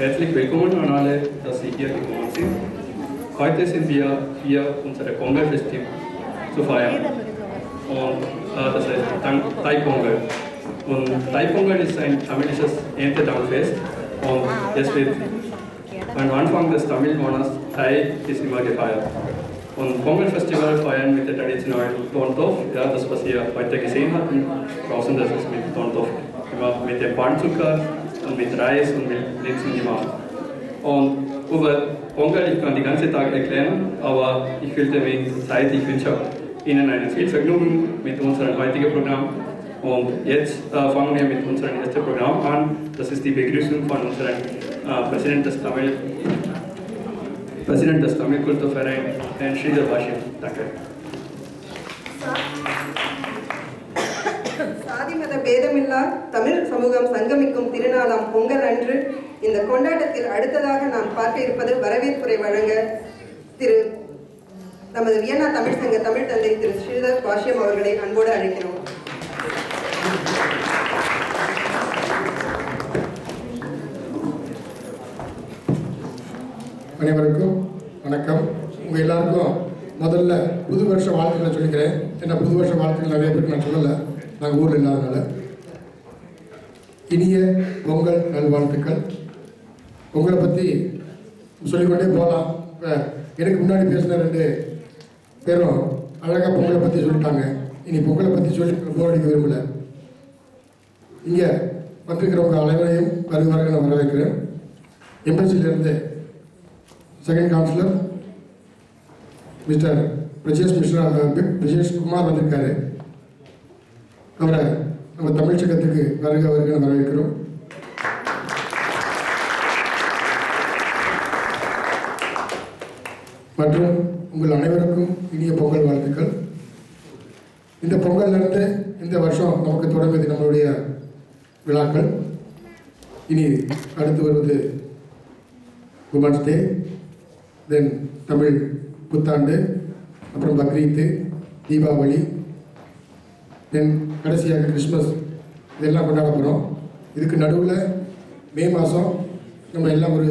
Herzlich willkommen an alle, dass Sie hier gekommen sind. Heute sind wir hier, unsere Pongal-Festival zu feiern. Und das heißt Thai Pongal. Und Thai Pongal ist ein tamilisches Erntedankfest. Und es wird am Anfang des Tamil-Monats Thai ist immer gefeiert. Und Pongal-Festival feiern mit der traditionellen Tontopf, ja, das was ihr heute gesehen habt, draußen, das ist mit Tontopf, immer mit dem Palmzucker und mit Reis und mit Linsen gemacht. Und über Pongal, ich kann den ganzen Tag erklären, aber ich füllte wenig Zeit. Ich wünsche Ihnen ein viel Vergnügen mit unserem heutigen Programm. Und jetzt fangen wir mit unserem ersten Programm an. Das ist die Begrüßung von unserem Präsident des Tamil Kulturvereins, Herrn Sridhar Bashir. Danke. சாதி மத பேதமில்லா தமிழ் சமூகம் சங்கமிக்கும் திருநாளாம் பொங்கல் அன்று இந்த கொண்டாட்டத்தில் அடுத்ததாக நாம் பார்க்க இருப்பது வரவேற்புரை வழங்க நமது வியன்னா தமிழ் சங்க தமிழ் தந்தை திரு ஸ்ரீதர் பாஷ்யம் அவர்களை அன்போடு அழைக்கிறோம். அனைவருக்கும் வணக்கம். உங்கள் எல்லாருக்கும் முதல்ல புது வருஷ வாழ்த்துக்களை சொல்லிக்கிறேன். ஏன்னா புது வருஷ வாழ்த்துக்கள் நிறைய பேருக்கு நான் சொல்லலை, நாங்கள் ஊரில் இல்லாதனால. இனிய பொங்கல் நல்வாழ்த்துக்கள். பொங்கலை பற்றி சொல்லிக்கொண்டே போகலாம். எனக்கு முன்னாடி பேசின 2 பேரும் அழகாக பொங்கலை பற்றி சொல்லிட்டாங்க. இனி பொங்கலை பற்றி சொல்லி போர் அடிக்க விரும்பலை. இங்கே வந்திருக்கிறவங்க அனைவரையும் வருக நான் வரவேற்கிறேன். எம்பசியிலிருந்து second councillor mister Brajesh Kumar வந்திருக்காரு. அவரை நம்ம தமிழ் சங்கத்துக்கு வருக வரவேற்கிறோம். மற்றும் உங்கள் அனைவருக்கும் இனிய பொங்கல் வாழ்த்துக்கள். இந்த பொங்கல்லேருந்து இந்த வருஷம் நமக்கு தொடங்குது நம்மளுடைய விழாக்கள். இனி அடுத்து வருவது உமன்ஸ் டே, தென் தமிழ் புத்தாண்டு, அப்புறம் பக்ரீத்து, தீபாவளி, தென் கடைசியாக கிறிஸ்மஸ், இதெல்லாம் கொண்டாட போகிறோம். இதுக்கு நடுவில் மே மாதம் நம்ம எல்லாம் ஒரு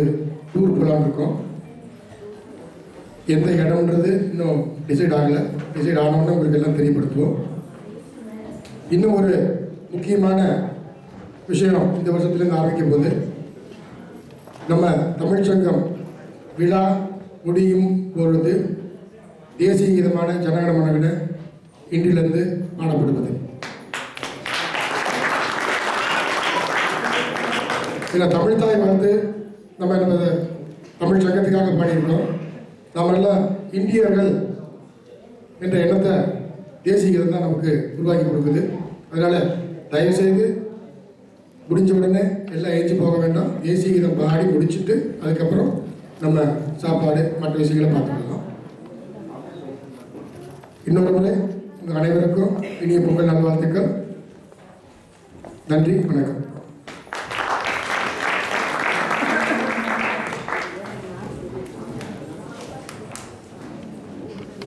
டூர் போகலான்னு இருக்கோம். எந்த இடம்ன்றது இன்னும் டிசைட் ஆகலை. டிசைட் ஆனோன்னு உங்களுக்கு எல்லாம் தெரியப்படுத்துவோம். இன்னும் ஒரு முக்கியமான விஷயம் இந்த வருஷத்துலேருந்து ஆரம்பிக்கும் போது நம்ம தமிழ் சங்கம் விழா முடியும் பொழுது தேசிய கீதமான ஜனகண மனகண இன்றிலிருந்து பாடப்படுவது. இதில் தமிழ்தாய் வந்து நம்ம தமிழ் சங்கத்துக்காக பாடியிருக்கோம். நம்மெல்லாம் இந்தியர்கள் என்ற எண்ணத்தை தேசிய கீதம் தான் நமக்கு உருவாக்கி கொடுக்குது. அதனால் தயவுசெய்து முடிஞ்ச உடனே எல்லாம் ஏற்றி போக வேண்டாம். தேசிய கீதம் பாடி முடிச்சுட்டு அதுக்கப்புறம் நம்ம சாப்பாடு மற்ற விஷயங்களை பார்த்துக்கலாம். இன்னொரு முறை உங்கள் அனைவருக்கும் இனிய பொங்கல் நல்வாழ்த்துக்கள். நன்றி, வணக்கம்.